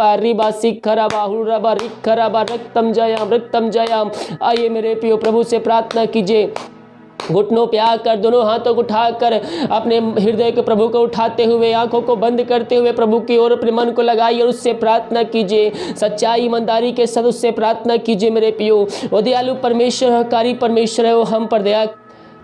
पाए। रिबा सिखरबा हुरबा रिखरबा रक्तम जयाम। आइए मेरे प्रियो, प्रभु से प्रार्थना कीजिए, घुटनों पे आकर दोनों हाथों को उठाकर अपने हृदय के प्रभु को उठाते हुए, आंखों को बंद करते हुए प्रभु की ओर अपने मन को लगाइए और उससे प्रार्थना कीजिए। सच्चाई ईमानदारी के साथ उससे प्रार्थना कीजिए मेरे प्रियो। वो दयालु परमेश्वर है, कारी परमेश्वर है, वो हम पर दया।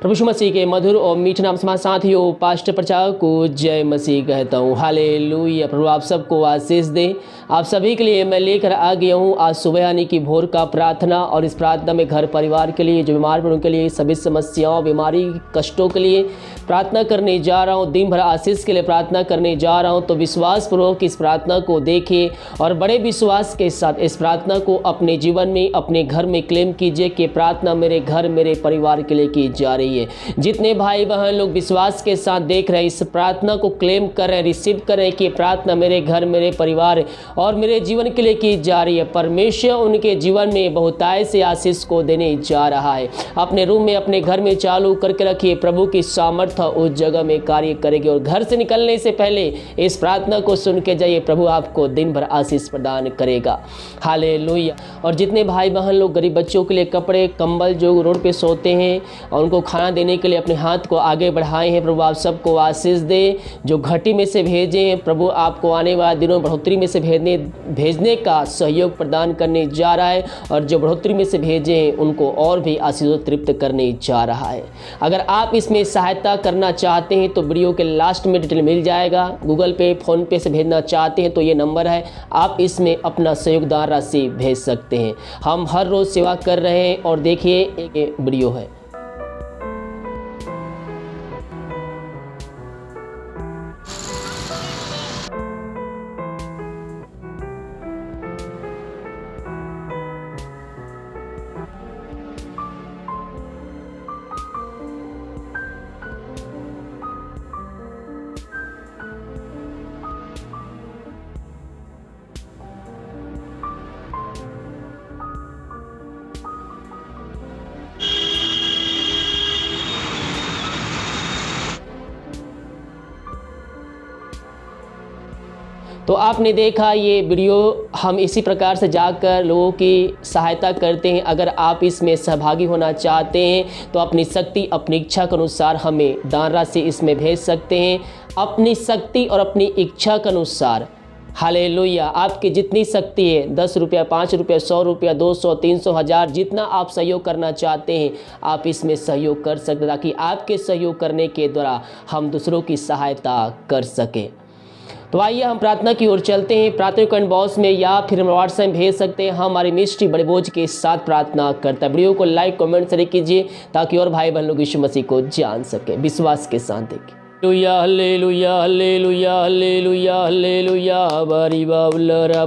प्रभु यीशु मसीह के मधुर और मीठे नाम समाज साथियों, पास्टर प्रचारक को जय मसीह कहता हूँ। हालेलुया। प्रभु आप सबको आशीष दे। आप सभी के लिए मैं लेकर आ गया हूँ आज सुबह यानी कि भोर का प्रार्थना। और इस प्रार्थना में घर परिवार के लिए, जो बीमार पड़ों के लिए, सभी समस्याओं, बीमारी, कष्टों के लिए प्रार्थना करने जा रहा हूँ। दिन भर आशीष के लिए प्रार्थना करने जा रहा हूँ। तो विश्वास पूर्वक इस प्रार्थना को देखिए और बड़े विश्वास के साथ इस प्रार्थना को अपने जीवन में, अपने घर में क्लेम कीजिए कि प्रार्थना मेरे घर, मेरे परिवार के लिए की जा रही है। जितने भाई बहन लोग विश्वास के साथ देख रहे हैं, इस प्रार्थना को क्लेम कर रहे हैं, रिसीव कर रहे हैं कि प्रार्थना मेरे घर, मेरे परिवार और मेरे जीवन के लिए की जा रही है। परमेश्वर उनके जीवन में बहुतायत से आशीष को देने जा रहा है। अपने रूम में, अपने घर में चालू करके रखिए, प्रभु की सामर्थ्य उस जगह में कार्य करेगी। और घर से निकलने से पहले इस प्रार्थना को सुन के जाइए, प्रभु आपको दिन भर आशीष प्रदान करेगा। हालेलुया। और जितने भाई बहन लोग गरीब बच्चों के लिए कपड़े, कंबल, जो रोड पे सोते हैं और उनको खाना देने के लिए अपने हाथ को आगे बढ़ाए हैं, प्रभु आप सबको आशीष दे। जो घटी में से भेजे, प्रभु आपको आने वाले दिनों बढ़ोतरी में से भेजने का सहयोग प्रदान करने जा रहा है। और जो बढ़ोतरी में से भेजे हैं उनको और भी आशीष तृप्त करने जा रहा है। अगर आप इसमें सहायता करना चाहते हैं तो वीडियो के लास्ट में डिटेल मिल जाएगा। गूगल पे, फोन पे से भेजना चाहते हैं तो ये नंबर है, आप इसमें अपना सहयोगदान राशि भेज सकते हैं। हम हर रोज सेवा कर रहे हैं। और देखिए एक वीडियो है। तो आपने देखा ये वीडियो, हम इसी प्रकार से जाकर लोगों की सहायता करते हैं। अगर आप इसमें सहभागी होना चाहते हैं तो अपनी शक्ति, अपनी इच्छा के अनुसार हमें दान राशि इसमें भेज सकते हैं। अपनी शक्ति और अपनी इच्छा के अनुसार। हालेलुया। आपकी जितनी शक्ति है, 10 रुपया, 5 रुपया, 100 रुपया, 200, 300, 1000, जितना आप सहयोग करना चाहते हैं आप इसमें सहयोग कर सकते हैं, ताकि आपके सहयोग करने के द्वारा हम दूसरों की सहायता कर सकें। तो आइए हम प्रार्थना की ओर चलते हैं। प्रार्थना कमेंट बॉक्स में या फिर हम व्हाट्सएप भेज सकते हैं। हमारी मिनिस्ट्री बड़े बोझ के साथ प्रार्थना करता है। वीडियो को लाइक, कमेंट शेयर कीजिए ताकि और भाई बहन लोग यीशु मसीह को जान सके। विश्वास के साथ देखिए। हालेलुया, हालेलुया, हालेलुया, हालेलुया, बारी बाउलरा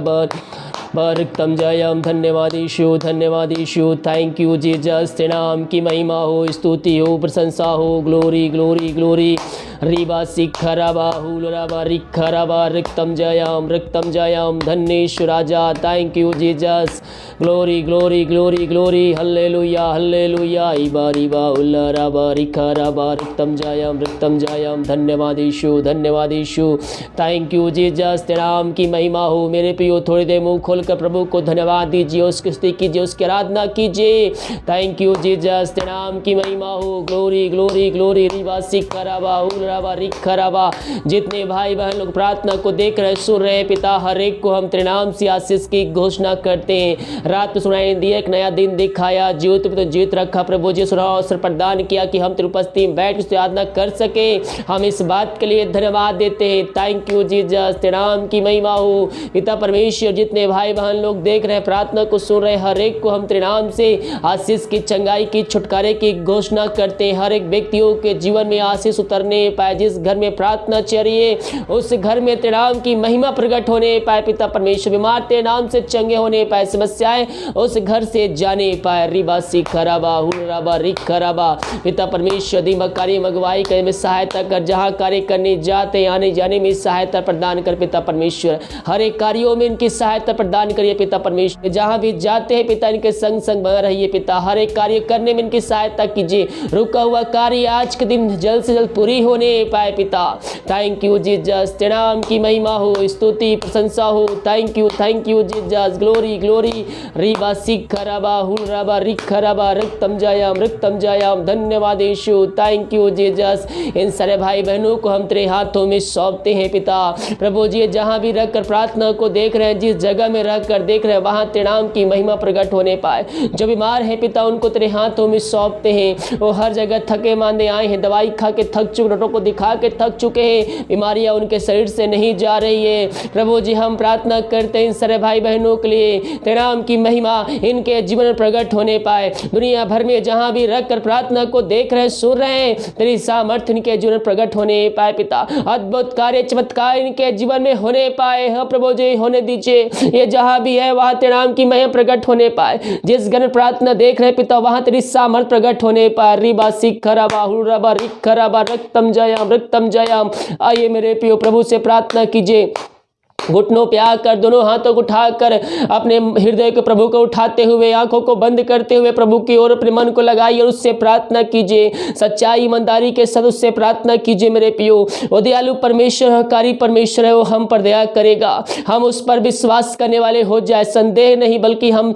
बारकतम जयम। धन्यवाद यीशु, धन्यवाद यीशु। Thank you Jesus. तेरे नाम की महिमा हो, स्तुति हो, प्रशंसा हो। Glory, glory, glory. रिबा सिखरबा हुलरबा रिखरबा रक्तम जयम। धन्येश्वर राजा, thank you Jesus. Glory, glory, glory, glory. Hallelujah, hallelujah. इबा रिबा हुलरबा रिखरबा रक्तम जयम। धन्यवाद यीशु, धन्यवाद यीशु। Thank you Jesus. तेरे नाम की महिमा हो। मेरे प्रियो, थोड़ी देर मुंह खोलकर प्रभु को धन्यवाद दीजिए, उसकी स्तुति कीजिए, उसकी आराधना कीजिए। Thank you Jesus. तेरे नाम की महिमा हो। Glory, glory, glory. रिबा सिखरबा हुलरबा रिखरबा। जितने भाई बहन लोग प्रार्थना को देख रहे, सुन रहे, पिता हर एक को हम तेरे नाम से आशीष की घोषणा करते हैं। रात में सुनाई दिया, एक नया दिन दिखाया, जीवित पे तो जीवित रखा प्रभु जी। सुना अवसर प्रदान किया कि हम तेरी उपस्थिति में बैठ के आराधना कर सके। हम इस बात के लिए धन्यवाद देते हैं। Thank you Jesus. तेरे नाम की महिमा हो। पिता परमेश्वर, जितने भाई बहन लोग देख रहे हैं, प्रार्थना को सुन रहे, हर एक को हम तेरे नाम से आशीष की, चंगाई की, छुटकारे की घोषणा करते हैं। हर एक व्यक्तियों के जीवन में आशीष उतरने पाए। जिस घर में प्रार्थना चाहिए उस घर में तेरे नाम की महिमा प्रकट होने पाए। पिता परमेश्वर, बीमार तेरे नाम से चंगे होने पाए, समस्याएं उस घर से जाने पाए। रिबा सिखरबा हुलरबा रिखरबा। पिता परमेश्वर, दीमक कार्य अगुवाई करने में सहायता कर। जहाँ कार्य करने जाते, आने जाने में सहायता प्रदान कर। पिता परमेश्वर, हर एक कार्यों में इनकी सहायता प्रदान करिए। पिता परमेश्वर, जहाँ भी जाते हैं पिता इनके संग संग बना रहिए। पिता हर एक कार्य करने में इनकी सहायता कीजिए। रुका हुआ कार्य आज के दिन जल्द से जल्द पूरी होने होने पाए पिता। थैंक यू जीसस, तेरे नाम की महिमा हो, स्तुति प्रशंसा हो। Thank you Jesus, glory glory. रीबा सिखरबा हुरबा रिखरबा रक्तम जायाम। धन्यवाद यीशु, थैंक यू जीसस। इन सारे भाई बहनों को हम तेरे हाथों में सौंपते हैं पिता। प्रभु जी जहाँ भी रखकर प्रार्थना को देख रहे हैं, जिस जगह में रखकर देख रहे हैं, वहाँ तेरे नाम की महिमा प्रकट होने पाए। जो बीमार है पिता, उनको तेरे हाथों में सौंपते हैं। वो हर जगह थके मांदे आए हैं, दवाई खा के थक चुके, डॉक्टर को दिखा के थक चुके हैं, बीमारियां उनके शरीर से नहीं जा रही है। प्रभु जी हम प्रार्थना करते हैं इन सारे भाई बहनों के लिए, तेरे नाम की महिमा इनके जीवन में प्रकट होने पाए। दुनिया भर में जहाँ भी रखकर प्रार्थना को देख रहे हैं, सुन रहे हैं, तेरी सामर्थ्य इनके जीवन में प्रकट होने पाए पिता। अद्भुत कार्य चमत्कार इनके जीवन में होने पाए। हाँ प्रभु जी होने दीजिए, ये जहाँ भी है वहाँ तेरे नाम की महिमा प्रकट होने पाए। जिस घर में प्रार्थना देख रहे पिता, वहाँ तेरी सामर्थ्य प्रकट होने पाए। रिबा सिखरबा हुरबा रिखरबा रक्तम जायाम। आइए मेरे प्रियो, प्रभु से प्रार्थना कीजिए। घुटनों पे आकर दोनों हाथों को उठाकर अपने हृदय को प्रभु को उठाते हुए, आंखों को बंद करते हुए प्रभु की ओर अपने मन को लगाइए और उससे प्रार्थना कीजिए। सच्चाई ईमानदारी के साथ उससे प्रार्थना कीजिए मेरे प्रियो। वो दयालु परमेश्वर, हकारी परमेश्वर है, वो हम पर दया करेगा। हम उस पर विश्वास करने वाले हो जाए, संदेह नहीं बल्कि हम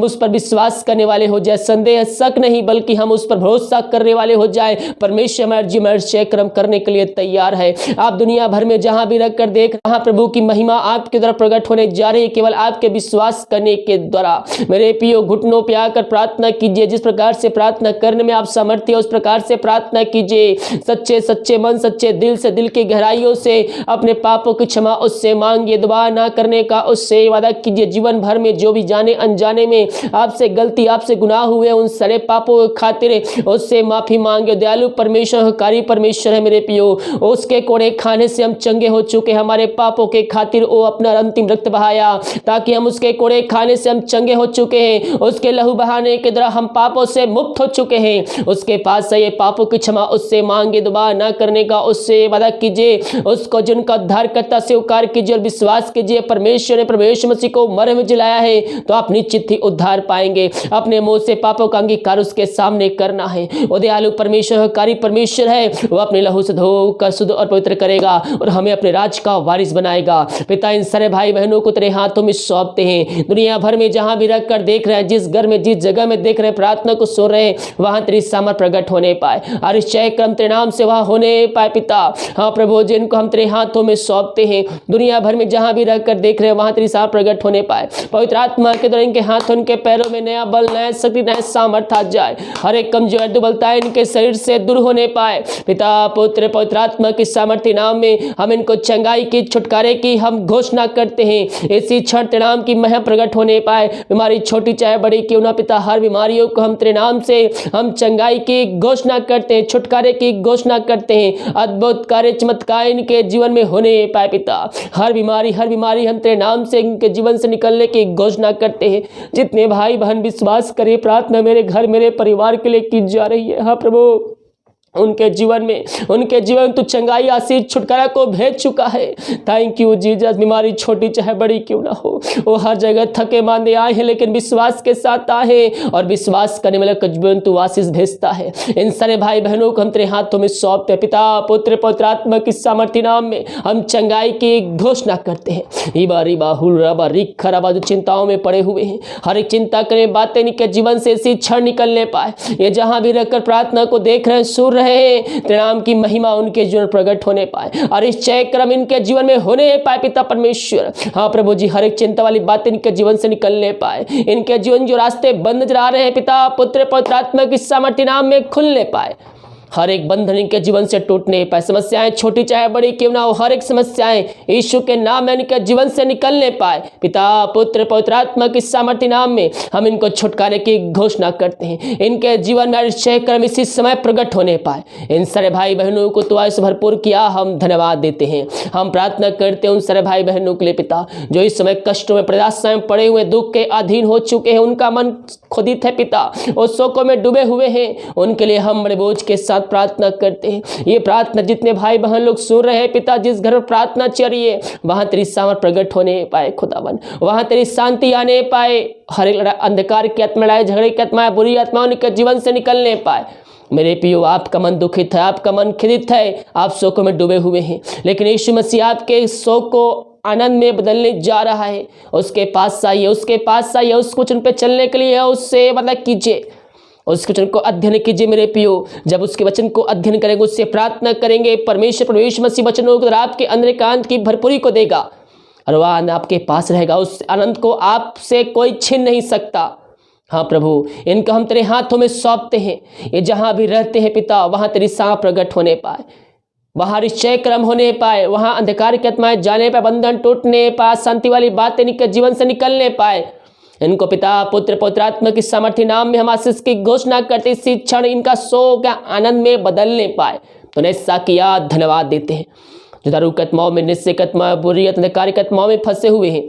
उस पर विश्वास करने वाले हो जाए, संदेह शक नहीं बल्कि हम उस पर भरोसा करने वाले हो जाए। परमेश्वर हमारे जीवन में आश्चर्य कर्म करने के लिए तैयार है। आप दुनिया भर में जहां भी रखकर देख रहे हैं, प्रभु की महिमा आपके द्वारा प्रकट होने जा रही है, केवल आपके विश्वास करने के द्वारा। मेरे प्रियो, घुटनों पे आकर प्रार्थना कीजिए। जिस प्रकार से प्रार्थना करने में आप समर्थी हो, उस प्रकार से प्रार्थना कीजिए। सच्चे मन, सच्चे दिल से, दिल की गहराइयों से अपने पापों की क्षमा उससे मांगिए। दुआ ना करने का उससे वादा कीजिए। जीवन भर में जो भी जाने अनजाने में आपसे गलती, आपसे गुनाह हुए, उन सारे पापों के खातिर उससे माफी मांगे। दयालु परमेश्वर, हकारी परमेश्वर है मेरे प्रियो। उसके कोड़े खाने से हम चंगे हो चुके। हमारे पापों के खातिर वो अपना अंतिम रक्त बहाया, ताकि हम उसके कोड़े खाने से हम चंगे हो चुके हैं। उसके लहू बहाने के द्वारा हम पापों से मुक्त हो चुके हैं। उसके पास से ये पापों की क्षमा उससे मांगे। दुआ ना करने का उससे वादा कीजिए। उसको जिनका उद्धारकर्ता स्वीकार कीजिए और विश्वास कीजिए। परमेश्वर ने प्रभु यीशु मसीह को मरे में जिलाया है, तो आप निश्चित ही उद्धार पाएंगे। अपने मुंह से पापों का अंगीकार उसके सामने करना है। वो दयालु परमेश्वर, हकारी परमेश्वर है, वो अपने लहू से धोकर शुद्ध और पवित्र करेगा और हमें अपने राज का वारिस बनाएगा। पिता, इन सारे भाई बहनों को तेरे हाथों में सौंपते हैं। दुनिया भर में जहां भी रखकर देख रहे हैं, जिस घर में, जिस जगह में देख रहे हैं, प्रार्थना को सुन रहे हैं, वहां तेरी सामर्थ प्रकट होने पाए। और इस चय क्रम तेरे नाम से वहां होने पाए पिता। हाँ प्रभु, जिनको हम तेरे हाथों में सौंपते हैं, दुनिया भर में जहां भी रखकर देख रहे हैं, वहां तेरी सामर्थ प्रकट होने पाए। पवित्र आत्मा के द्वारा इनके हाथों, इनके पैरों में नया बल, नया शक्ति, नया सामर्थ आ जाए। हर एक कमजोर दुर्बलता इनके शरीर से दूर होने पाए। पिता, पुत्र, पवित्र आत्मा की सामर्थ्य नाम में हम इनको चंगाई की, छुटकारे की हम घोषणा करते हैं। इसी क्षण तेरे नाम की महिमा प्रकट होने पाए। बीमारी छोटी चाहे बड़ी क्यों ना पिता, हर बीमारियों को हम तेरे नाम से हम चंगाई की घोषणा करते हैं, छुटकारे की घोषणा करते हैं। अद्भुत कार्य चमत्कार इनके जीवन में होने पाए पिता। हर बीमारी हम तेरे नाम से इनके जीवन से निकलने की घोषणा करते हैं। जितने भाई बहन विश्वास करें, प्रार्थना मेरे घर, मेरे परिवार के लिए की जा रही है, हाँ प्रभु, उनके जीवन तू चंगाई, आशीष, छुटकारा को भेज चुका है। Thank you Jesus. बीमारी छोटी चाहे बड़ी क्यों ना हो, वो हर जगह थके मांदे आए हैं, लेकिन विश्वास के साथ आए हैं और विश्वास करने वाले का जीवन तू आशीष भेजता है। इन सारे भाई बहनों को हम तेरे हाथों में सौंपते हैं। पिता, पुत्र, पवित्र आत्मा की सामर्थ्य नाम में हम चंगाई की घोषणा करते हैं। रिबा हुरबा रिखरबा, जो चिंताओं में पड़े हुए हैं, हर एक चिंता करने बातें इनके जीवन से इसी क्षण निकलने पाए। ये जहां भी रहकर प्रार्थना को देख रहे हैं, सुन तेरे नाम की महिमा उनके जीवन प्रकट होने पाए और इस चय क्रम इनके जीवन में होने पाए पिता परमेश्वर। हाँ प्रभु जी, हर एक चिंता वाली बातें इनके जीवन से निकलने पाए। इनके जीवन जो रास्ते बंद नजर आ रहे हैं, पिता, पुत्र, पवित्र आत्मा की सामर्थ्य नाम में खुलने पाए। हर एक बंधन इनके जीवन से टूटने पाए। समस्याएं छोटी चाहे बड़ी क्यों ना हो, हर एक समस्याएं यीशु के नाम में इनके जीवन से निकलने पाए। पिता, पुत्र, पवित्र आत्मा की सामर्थ्य नाम में हम इनको छुटकारे की घोषणा करते हैं। इनके जीवन में आश्चर्य कर्म इसी समय प्रकट होने पाए। इन सारे भाई बहनों को तू आयुष्य भरपूर किया, हम धन्यवाद देते हैं। हम प्रार्थना करते हैं उन सारे भाई बहनों के लिए पिता, जो इस समय कष्टों में, प्रयासों में पड़े हुए, दुख के अधीन हो चुके हैं। उनका मन खुदित है पिता, वो शोकों में डूबे हुए हैं। उनके लिए हम बड़े बोझ के साथ साथ प्रार्थना करते हैं। ये प्रार्थना जितने भाई बहन लोग सुन रहे हैं पिता, जिस घर में प्रार्थना चल रही है वहाँ तेरी सामर्थ प्रकट होने पाए खुदावन, वहाँ तेरी शांति आने पाए, हर एक अंधकार की आत्मा, लड़ाई झगड़े की आत्मा, बुरी आत्माओं के जीवन से निकलने पाए। मेरे पियो, आपका मन दुखित है, आपका मन खिदित है, आप शोकों में डूबे हुए हैं, लेकिन यीशु मसीह आपके शोक को आनंद में बदलने जा रहा है। उसके पास आइए, उसके पास आइए, उस वचन पे चलने के लिए उससे मतलब कीजिए, उस वचन को अध्ययन कीजिए मेरे पियो। जब उसके वचन को अध्ययन करेंगे, उससे प्रार्थना करेंगे, परमेश्वर यीशु मसीह वचनों को आपके अंदर एकांत की भरपूरी को देगा और वह आनंद आपके पास रहेगा। उस आनंद को आपसे कोई छीन नहीं सकता। हाँ प्रभु, इनको हम तेरे हाथों में सौंपते हैं। ये जहाँ भी रहते हैं पिता, वहाँ तेरी सांप प्रकट होने पाए, वहाँ निश्चय क्रम होने पाए, वहाँ अंधकार की आत्माएं जाने पाए, बंधन टूटने पाए, शांति वाली बातें इनके जीवन से निकलने पाए। इनको पिता पुत्र पवित्रात्मा की सामर्थ्य नाम में हम आशीष की घोषणा करते, इसी क्षण इनका शोक या आनंद में बदलने पाए। तो ऐसा किया, धन्यवाद देते हैं। जो दारू की आत्माओं में, निश्चय की आत्मा, बुरी अंधकार की आत्माओं में फंसे हुए हैं,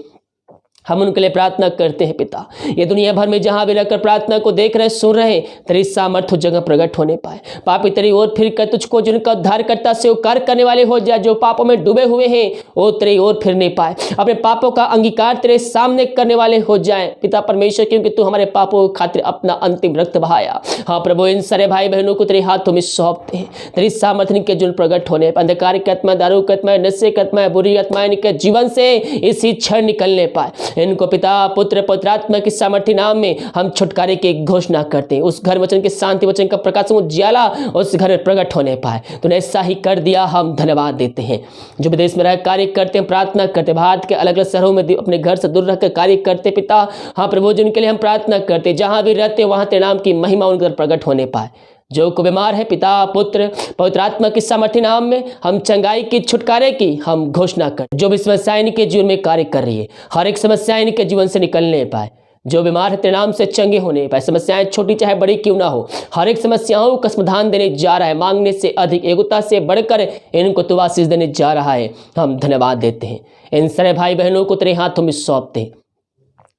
हम उनके लिए प्रार्थना करते हैं पिता। ये दुनिया भर में जहाँ भी रहकर प्रार्थना को देख रहे, सुन रहे, तेरी सामर्थ्य जगह प्रकट होने पाए। पापी तेरी ओर फिर कर तुझको जिनका उद्धारकर्ता स्वीकार करने वाले हो जाए, जो पापों में डूबे हुए हैं वो तेरी ओर फिरने पाए, अपने पापों का अंगीकार तेरे सामने करने वाले हो जाए पिता परमेश्वर, क्योंकि तू हमारे पापों की खातिर अपना अंतिम रक्त बहाया। हाँ प्रभु, इन सारे भाई बहनों को तेरे हाथों में सौंपते हैं। तेरी सामर्थ्य के जुन प्रकट होने, अंधकार की आत्मा, दारू की आत्मा, नशे की आत्मा, बुरी आत्माएं इनके जीवन से इसी क्षण निकलने पाए। इनको पिता पुत्र पवित्रात्मा की सामर्थ्य नाम में हम छुटकारे की घोषणा करते हैं। उस घर वचन के शांति वचन का प्रकाश उजाला उस घर में प्रकट होने पाए। तूने ऐसा ही कर दिया, हम धन्यवाद देते हैं। जो विदेश में रह कार्य करते हैं, प्रार्थना करते हैं, भारत के अलग अलग शहरों में अपने घर से दूर रहकर कार्य करते पिता, हाँ प्रभु, जिनके लिए हम प्रार्थना करते हैं, जहाँ भी रहते हैं वहाँ तेरे नाम की महिमा उनके प्रकट होने पाए। जो को बीमार है पिता पुत्र पवित्र आत्मा की सामर्थ्य नाम में हम चंगाई की, छुटकारे की हम घोषणा कर। जो भी समस्याएं इनके जीवन में कार्य कर रही है, हर एक समस्याएं इनके जीवन से निकलने पाए। जो बीमार है तेरे नाम से चंगे होने पाए। समस्याएं छोटी चाहे बड़ी क्यों ना हो, हर एक समस्याओं का समाधान देने जा रहा है। मांगने से अधिक, एगोता से बढ़कर इनको तू आशीष देने जा रहा है। हम धन्यवाद देते हैं। इन सारे भाई बहनों को तेरे हाथों में सौंपते हैं।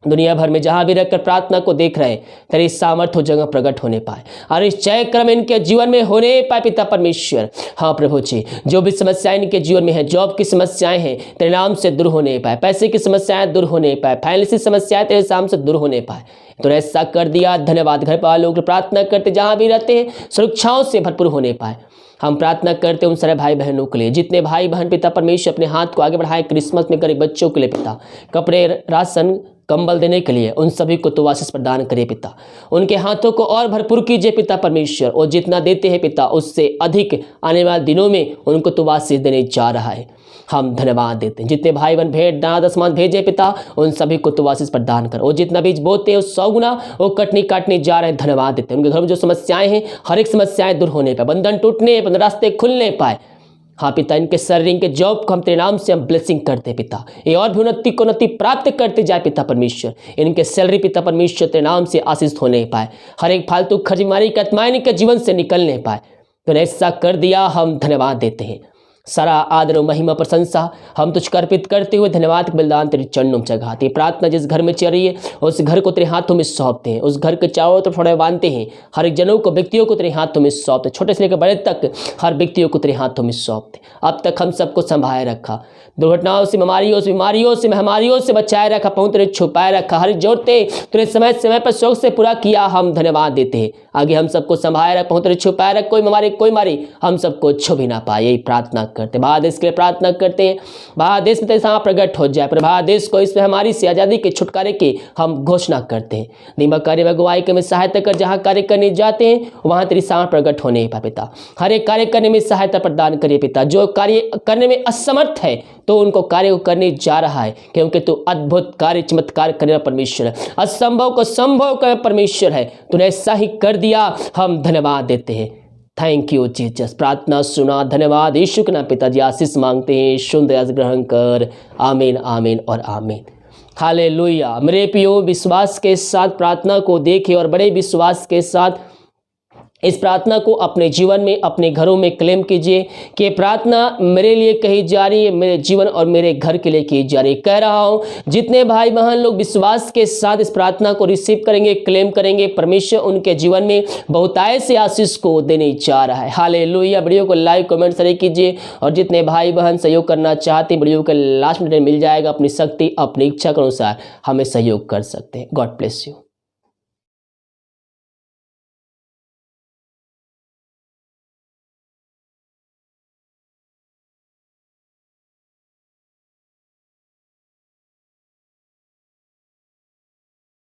दुनिया भर में जहाँ भी रहकर प्रार्थना को देख रहे हैं, तेरी सामर्थ्य जगह प्रकट होने पाए और इस जय क्रम इनके जीवन में होने पाए पिता परमेश्वर। हाँ प्रभु जी, जो भी समस्याएं इनके जीवन में है, जॉब की समस्याएं हैं तेरे नाम से दूर होने पाए, पैसे की समस्याएं दूर होने पाए, फाइनेंशियल समस्याएं तेरे नाम से दूर होने पाए। तो ऐसा कर दिया, धन्यवाद। घर वालों की प्रार्थना करते जहाँ भी रहते हैं सुरक्षाओं से भरपूर होने पाए। हम प्रार्थना करते हैं उन सारे भाई बहनों के लिए, जितने भाई बहन पिता परमेश्वर अपने हाथ को आगे बढ़ाए क्रिसमस में गरीब बच्चों के लिए पिता, कपड़े, राशन, कंबल देने के लिए, उन सभी को तो आशीष प्रदान करे पिता। उनके हाथों को और भरपूर कीजिए पिता परमेश्वर, और जितना देते हैं पिता उससे अधिक आने वाले दिनों में उनको तो आशीष देने जा रहा है। हम धन्यवाद देते हैं। जितने भाई बहन भेंट दान दशमांश भेजे पिता, उन सभी को तो आशीष प्रदान कर, और जितना बीज बोते हैं उस 100 गुना वो काटने जा रहे हैं। धन्यवाद देते हैं। उनके घर में जो समस्याएं हैं, हर एक समस्याएं दूर होने पाए, बंधन टूटने, रास्ते खुलने पाए। हाँ पिता, इनके शरीर, इनके जॉब को हम तेरे नाम से हम ब्लेसिंग करते पिता, ये और भी उन्नति प्राप्त करते जाए पिता परमेश्वर। इनके सैलरी पिता परमेश्वर तेरे नाम से आशीष होने पाए, हर एक फालतू खर्च बीमारी की आत्माएं इनके जीवन से निकलने पाए। तो ऐसा कर दिया, हम धन्यवाद देते हैं। सारा आदर और महिमा प्रशंसा हम तुझको अर्पित करते हुए धन्यवाद के बलिदान तेरे चरणों में चढ़ाते। प्रार्थना जिस घर में चल रही है उस घर को तेरे हाथों में सौंपते हैं, उस घर के चारों तरफ थोड़े बांधते हैं, हर एक जनों को, व्यक्तियों को तेरे हाथों में सौंपते, छोटे से लेकर बड़े तक हर व्यक्तियों को तेरे हाथों में सौंपते। अब तक हम सबको संभाले रखा, दुर्घटनाओं से, बीमारियों से, महामारियों से बचाए रखा, पाँव तेरे छुपाए रखा, हर जोड़ते तेरे समय पर शौक से पूरा किया। हम धन्यवाद देते हैं। आगे हम सबको संभाले रख, पाँव तेरे छुपाए रख, कोई बीमारी हम सबको छू भी ना पाए। यही प्रार्थना करते, भारत देश के लिए प्रार्थना करते हैं। भारत देश में तेरे सामने प्रकट हो जाए, पर भारत देश को इस महामारी से आज़ादी के, छुटकारे की हम घोषणा करते हैं। दीमक कार्य में अगुवाई के में सहायता कर, जहाँ कार्य करने जाते हैं वहाँ तेरी सामने प्रकट होने पाए पिता। हर एक कार्य करने में सहायता प्रदान करिए पिता। जो कार्य करने में असमर्थ है तो उनको कार्य को करने जा रहा है, क्योंकि तू अद्भुत कार्य, चमत्कार करने वाला परमेश्वर है, असंभव को संभव करने परमेश्वर है। तूने ऐसा ही कर दिया, हम धन्यवाद देते हैं। Thank you Jesus. प्रार्थना सुना, धन्यवाद। यीशु के नाम पिताजी आशीष मांगते हैं, सुन दया ग्रहण कर। आमीन, आमीन और आमीन। हालेलुया। मेरे प्रियो, विश्वास के साथ प्रार्थना को देखें और बड़े विश्वास के साथ इस प्रार्थना को अपने जीवन में, अपने घरों में क्लेम कीजिए कि प्रार्थना मेरे लिए कही जा रही है, मेरे जीवन और मेरे घर के लिए की जा रही है। कह रहा हूं, जितने भाई बहन लोग विश्वास के साथ इस प्रार्थना को रिसीव करेंगे, क्लेम करेंगे, परमेश्वर उनके जीवन में बहुतायत से आशीष को देने जा रहा है। हालेलुया। वीडियो को लाइक, कमेंट, शेयर कीजिए और जितने भाई बहन सहयोग करना चाहते हैं, वीडियो के लास्ट में मिल जाएगा, अपनी शक्ति, अपनी इच्छा के अनुसार हमें सहयोग कर सकते हैं। God bless you.